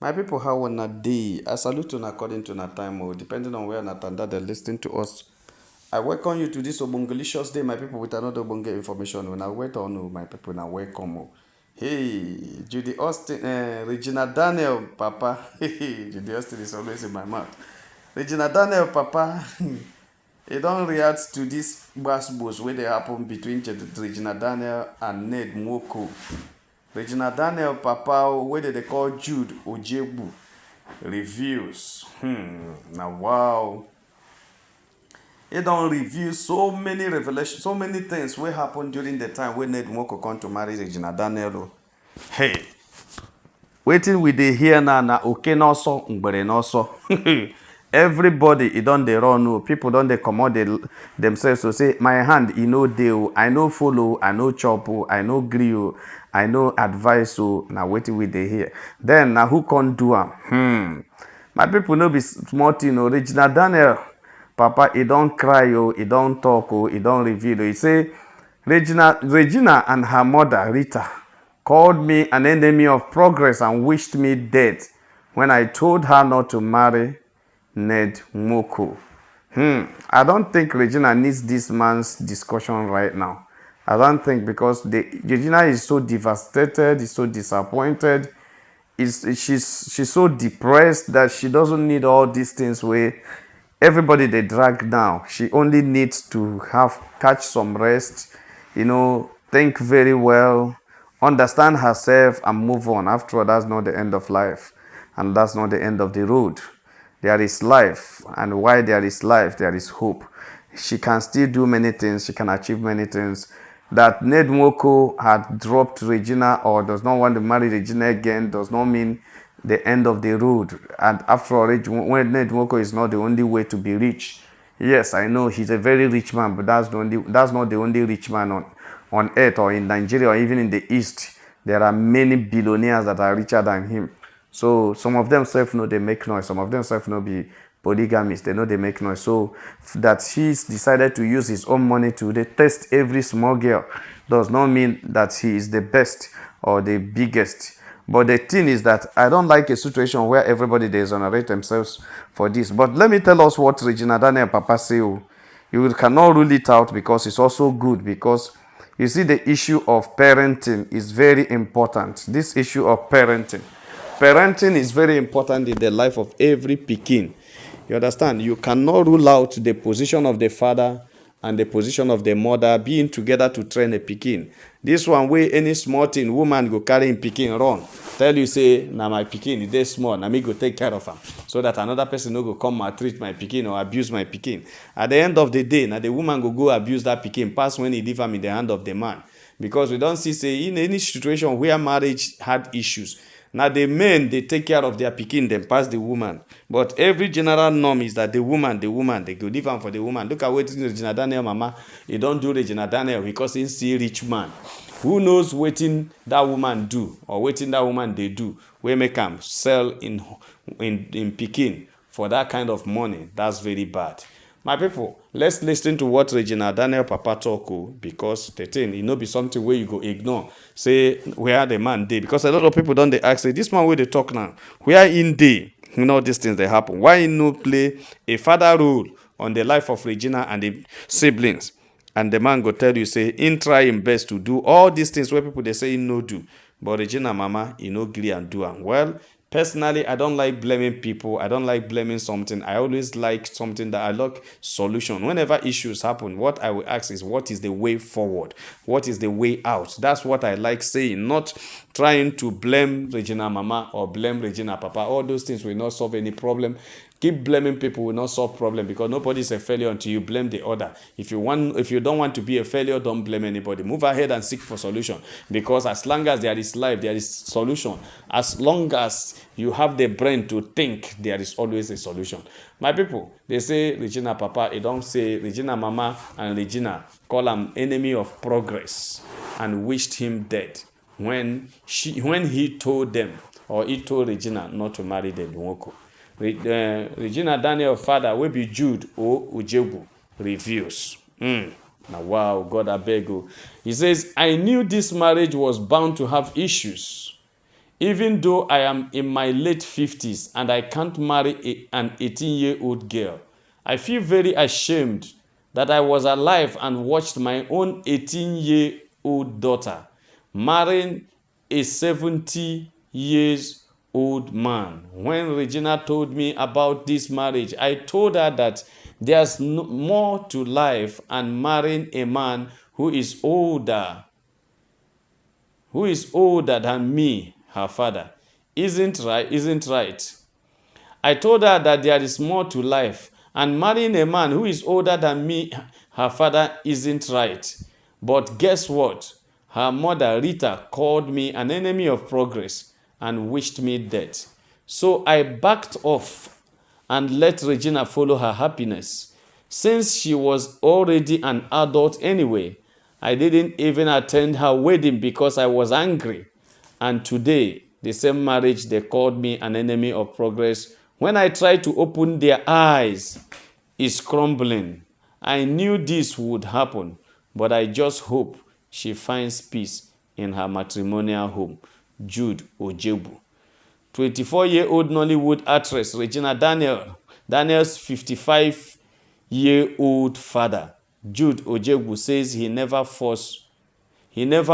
My people, how on a day? I salute you according to na time, depending on where Natanda they're listening to us. I welcome you to this Obongelicious day, my people, with another Obonge information. When I wait on you, my people, now welcome. Hey, Judy Austin, Regina Daniel, Papa. Hey, Judy Austin is always in my mouth. Regina Daniel, Papa. He don't react to this bass boost where they happen between Regina Daniel and Ned Nwoko. Regina Daniel Papa, where they call Jude Ojegbu, reviews. Now wow. He don't review so many revelations, so many things wey happen during the time when Ned Nwoko come to marry Regina Daniel. Hey, wetin we dey hear now na oke n'ọsọ ngbere n'ọsọ. Everybody e don dey run o. People don dey comot themselves to say my hand e no dey o. I no follow, I no chop o, I no gree o, I no advice o. Na wetin we dey hear. Then na who come do am? My people no be small thing o. Regina Daniel Papa e don cry o, e don talk o, e don reveal o. E say Regina and her mother Rita called me an enemy of progress and wished me dead when I told her not to marry Ned Nwoko. I don't think Regina needs this man's discussion right now. I don't think because Regina is so devastated, is so disappointed, she's so depressed that she doesn't need all these things where everybody they drag down. She only needs to catch some rest, think very well, understand herself and move on. After all, that's not the end of life, and that's not the end of the road. There is life, and while there is life, there is hope. She can still do many things, she can achieve many things. That Ned Nwoko had dropped Regina or does not want to marry Regina again does not mean the end of the road. And after all, when Ned Nwoko is not the only way to be rich. Yes, I know he's a very rich man, but that's not the only rich man on earth or in Nigeria or even in the East. There are many billionaires that are richer than him. So some of them self know they make noise. Some of them self know be polygamists. They know they make noise. So that he's decided to use his own money to test every small girl does not mean that he is the best or the biggest. But the thing is that I don't like a situation where everybody they exonerate themselves for this. But let me tell us what Regina Daniel Papa say. You cannot rule it out because it's also good because you see the issue of parenting is very important. This issue of parenting. Parenting is very important in the life of every pikin. You understand? You cannot rule out the position of the father and the position of the mother being together to train a pikin. This one way any small thing, woman go carry him pikin run. Tell you say, na my pikin, e dey small, na me go take care of am. So that another person no go come maltreat my pikin or abuse my pikin. At the end of the day, na the woman go abuse that pikin pass when he leave am in the hand of the man. Because we don't see say in any situation where marriage had issues, now the men they take care of their pikin them pass the woman. But every general norm is that the woman they go leave am for the woman. Look at wetin Regina Daniel mama e don do Regina Daniel because he see rich man. Who knows wetin that woman do or wetin that woman they do wey make am sell in pikin for that kind of money. That's very bad. My people, let's listen to what Regina Daniel Papa talk because the thing, it no be something where you go ignore. Say, where the man dey? Because a lot of people don't they ask, say, this man where they talk now, where in dey? You know, these things they happen. Why he no play a father role on the life of Regina and the siblings? And the man go tell you, say, in try him best to do all these things where people they say he no do. But Regina mama, he no gree and do am. Well, personally, I don't like blaming people. I don't like blaming something. I always like something that I like solution. Whenever issues happen, what I will ask is, what is the way forward? What is the way out? That's what I like saying, not trying to blame Regina Mama or blame Regina Papa. All those things will not solve any problem. Keep blaming people will not solve problem because nobody is a failure until you blame the other. If you don't want to be a failure, don't blame anybody. Move ahead and seek for solution because as long as there is life, there is solution. As long as you have the brain to think, there is always a solution. My people, they say Regina Papa, they don't say Regina Mama and Regina call him enemy of progress and wished him dead when he told them or he told Regina not to marry the Nwoko. Regina Daniel father will be Jude O Ojegbu reviews. Now wow, God I beg you. He says, I knew this marriage was bound to have issues. Even though I am in my late 50s and I can't marry an 18-year-old girl, I feel very ashamed that I was alive and watched my own 18-year-old daughter marrying a 70 years old man. When Regina told me about this marriage, I told her that there's more to life and marrying a man who is older than me, her father. Isn't right. I told her that there is more to life, and marrying a man who is older than me, her father, isn't right. But guess what? Her mother, Rita, called me an enemy of progress and wished me dead. So I backed off and let Regina follow her happiness. Since she was already an adult anyway, I didn't even attend her wedding because I was angry. And today, the same marriage, they called me an enemy of progress. When I try to open their eyes, is crumbling. I knew this would happen, but I just hope she finds peace in her matrimonial home. Jude Ojebu. 24-year-old Nollywood actress Regina Daniel's 55-year-old father, Jude Ojebu, says he never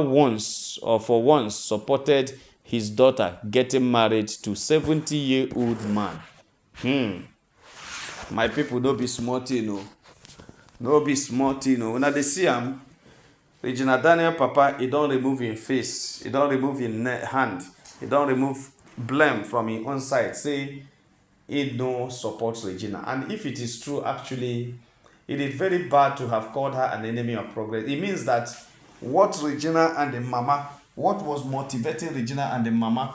once or for once supported his daughter getting married to 70-year-old man. My people, no be small thing, no. No be small thing, no. Una dey see am, Regina Daniel papa, he don remove him face, he don remove him hand, he don remove blame from him own side, say he no support Regina. And if it is true, actually, it is very bad to have called her an enemy of progress. It means that what Regina and the mama, what was motivating Regina and the mama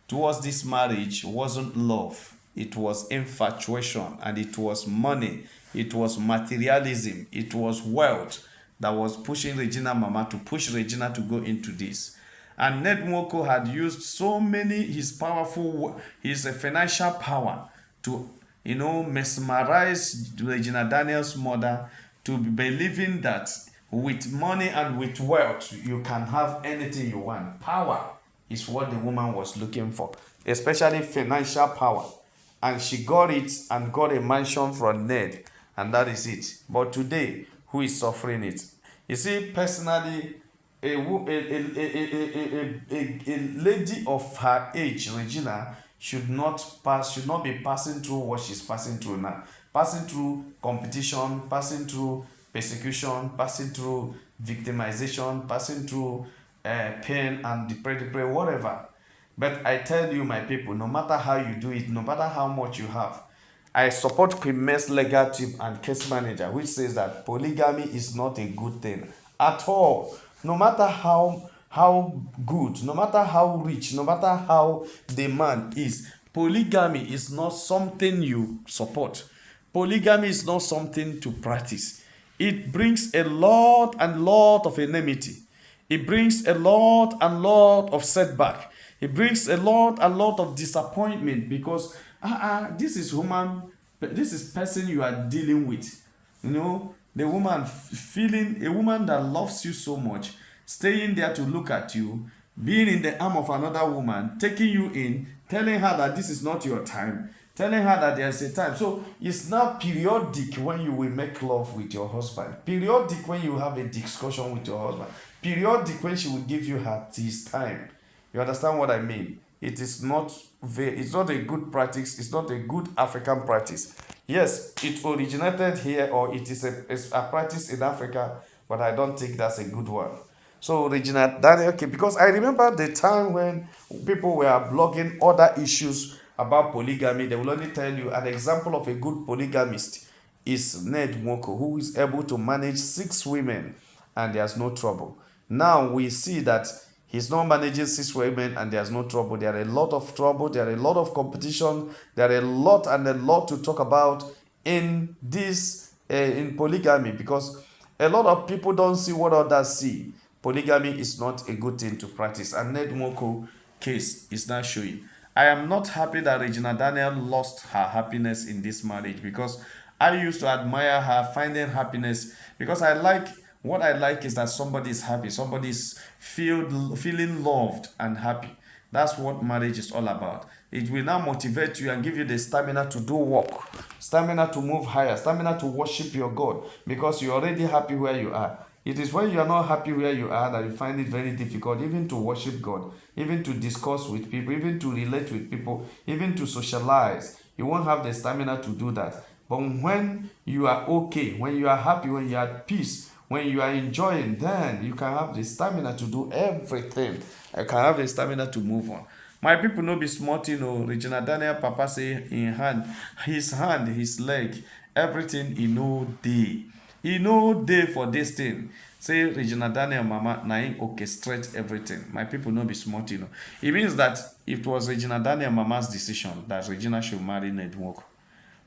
towards this marriage wasn't love. It was infatuation, and it was money, it was materialism, it was wealth that was pushing Regina mama to push Regina to go into this. And Ned Nwoko had used so many his financial power to, mesmerize Regina Daniel's mother to believing that with money and with wealth you can have anything you want. Power is what the woman was looking for, especially financial power. And she got it and got a mansion from Ned, and that is it. But today, who is suffering it? You see, personally, a lady of her age, Regina, should not be passing through what she's passing through now. Passing through competition, passing through persecution, passing through victimization, passing through pain and depression, whatever. But I tell you, my people, no matter how you do it, no matter how much you have, I support Queen May's legal team and case manager, which says that polygamy is not a good thing at all. No matter how good, no matter how rich, no matter how the man is, polygamy is not something you support. Polygamy is not something to practice. It brings a lot and lot of enmity. It brings a lot and lot of setback. It brings a lot and lot of disappointment because this is person you are dealing with. The woman feeling a woman that loves you so much, staying there to look at you, being in the arm of another woman, taking you in, telling her that this is not your time, telling her that there's a time. So it's not periodic when you will make love with your husband, periodic when you have a discussion with your husband, periodic when she will give you his time. You understand what I mean? It's not a good practice, it's not a good African practice. Yes, it originated here, or it's a practice in Africa, but I don't think that's a good one. So Regina Daniel, because I remember the time when people were blogging other issues about polygamy, they will only tell you an example of a good polygamist is Ned Nwoko, who is able to manage 6 women and there's no trouble. Now we see that he's not managing 6 women and there's no trouble. There are a lot of trouble, there are a lot of competition, there are a lot to talk about in this in polygamy, because a lot of people don't see what others see. Polygamy is not a good thing to practice, and Ned Nwoko case is not showing. I am not happy that Regina Daniel lost her happiness in this marriage, because I used to admire her finding happiness, because what I like is that somebody is happy, somebody is feeling loved and happy. That's what marriage is all about. It will now motivate you and give you the stamina to do work, stamina to move higher, stamina to worship your God, because you're already happy where you are. It is when you are not happy where you are that you find it very difficult even to worship God, even to discuss with people, even to relate with people, even to socialize. You won't have the stamina to do that. But when you are okay, when you are happy, when you are at peace, when you are enjoying, then you can have the stamina to do everything. You can have the stamina to move on. My people no be smart, Regina Daniel Papa say in hand, his leg, everything he no day. He no day for this thing. Say Regina Daniel Mama na him orchestrate everything. My people no be smart, It means that it was Regina Daniel Mama's decision that Regina should marry Ned Nwoko.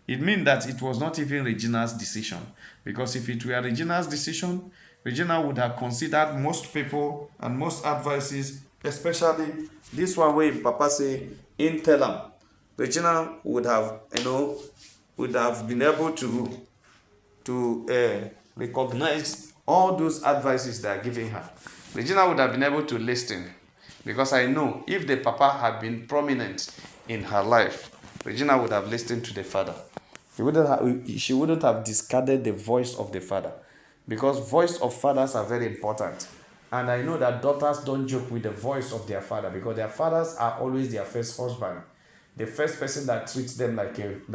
It means that it was not even Regina's decision. Because if it were Regina's decision, Regina would have considered most people and most advices, especially this one where Papa say, in Telam. Regina would have, would have been able to recognize all those advices they are giving her. Regina would have been able to listen, because I know if the papa had been prominent in her life, Regina would have listened to the father. She wouldn't have discarded the voice of the father, because voice of fathers are very important. And I know that daughters don't joke with the voice of their father, because their fathers are always their first husband, the first person that treats them that treat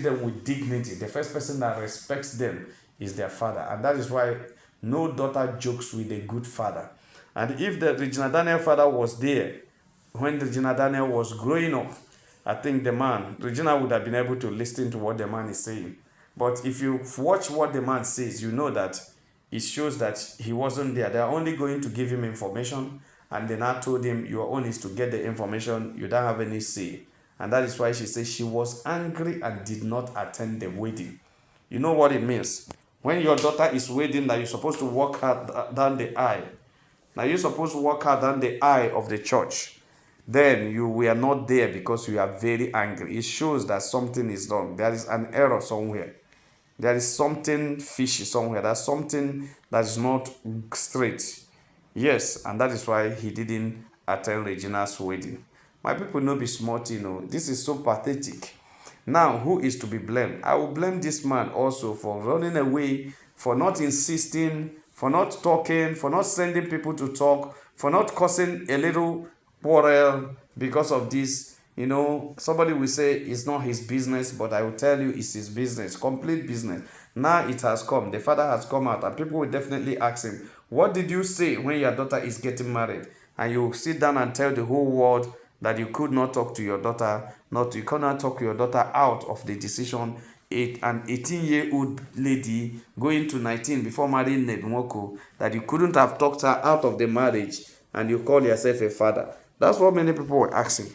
them with dignity, the first person that respects them is their father. And that is why no daughter jokes with a good father. And if the Regina Daniel father was there when Regina Daniel was growing up, I think Regina would have been able to listen to what the man is saying. But if you watch what the man says, you know that it shows that he wasn't there. They are only going to give him information, and then I told him, your own is to get the information, you don't have any say. And that is why she says she was angry and did not attend the wedding. You know what it means? When your daughter is wedding, that you're supposed to walk her down the aisle. Now you're supposed to walk her down the aisle of the church. Then you were not there because you are very angry. It shows that something is wrong. There is an error somewhere. There is something fishy somewhere. There's something that is not straight. Yes, and that is why he didn't attend Regina's wedding. My people no be smart, This is so pathetic. Now, who is to be blamed? I will blame this man also for running away, for not insisting, for not talking, for not sending people to talk, for not causing a little quarrel because of this. Somebody will say it's not his business, but I will tell you it's his business, complete business. Now it has come. The father has come out, and people will definitely ask him, what did you say when your daughter is getting married? And you sit down and tell the whole world that you could not talk to your daughter, you cannot talk your daughter out of the decision. An 18-year-old lady going to 19 before marrying Ned Nwoko, that you couldn't have talked her out of the marriage, and you call yourself a father. That's what many people were asking.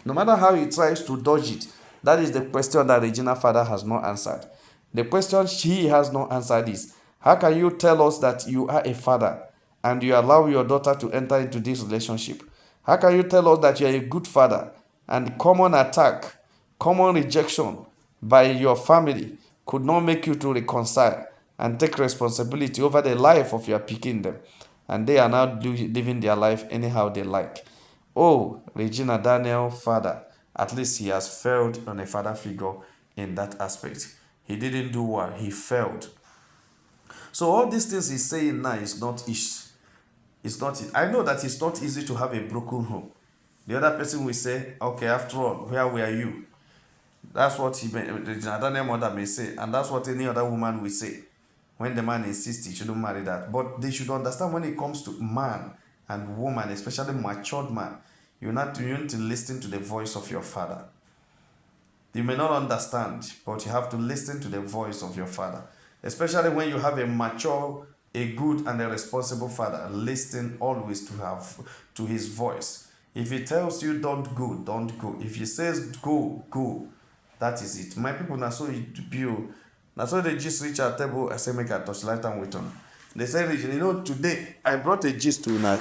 No matter how he tries to dodge it, that is the question that Regina's father has not answered. The question he has not answered is, how can you tell us that you are a father and you allow your daughter to enter into this relationship? How can you tell us that you are a good father and common attack, common rejection by your family could not make you to reconcile and take responsibility over the life of your picking them, and they are now living their life anyhow they like? Oh, Regina Daniel, father, at least he has failed on a father figure in that aspect. He didn't do well, he failed. So all these things he's saying now is not ish. It's not. I know that it's not easy to have a broken home. The other person will say, okay, after all, where were you? That's what Regina Daniel mother may say, and that's what any other woman will say when the man insists he shouldn't marry that. But they should understand, when it comes to man and woman, especially matured man, you need to listen to the voice of your father. You may not understand, but you have to listen to the voice of your father. Especially when you have a mature, a good and a responsible father, listen always to his voice. If he tells you don't go, don't go. If he says go, go. That is it. My people, now so it be. Now so they just reach our table, I say make a touch light and wait on. They say, Regina, today I brought a gist to Una,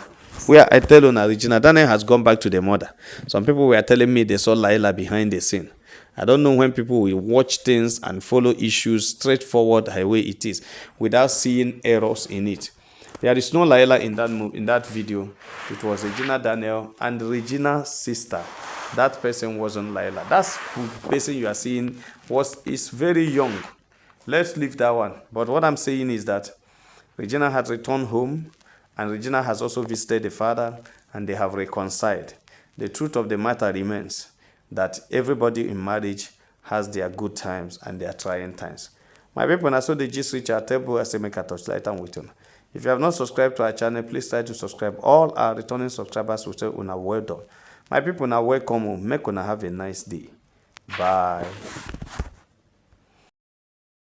where I tell Una Regina Daniel has gone back to the mother. Some people were telling me they saw Laila behind the scene. I don't know when people will watch things and follow issues straightforward the way it is, without seeing errors in it. There is no Laila in that video. It was Regina Daniel and Regina's sister. That person wasn't Laila. That person you are seeing is very young. Let's leave that one. But what I'm saying is that Regina had returned home, and Regina has also visited the father, and they have reconciled. The truth of the matter remains that everybody in marriage has their good times and their trying times. My people, na so the gist reach our table as they make a touchlight and with you. If you have not subscribed to our channel, please try to subscribe. All our returning subscribers will say una well done. My people, now welcome home. Make una have a nice day. Bye.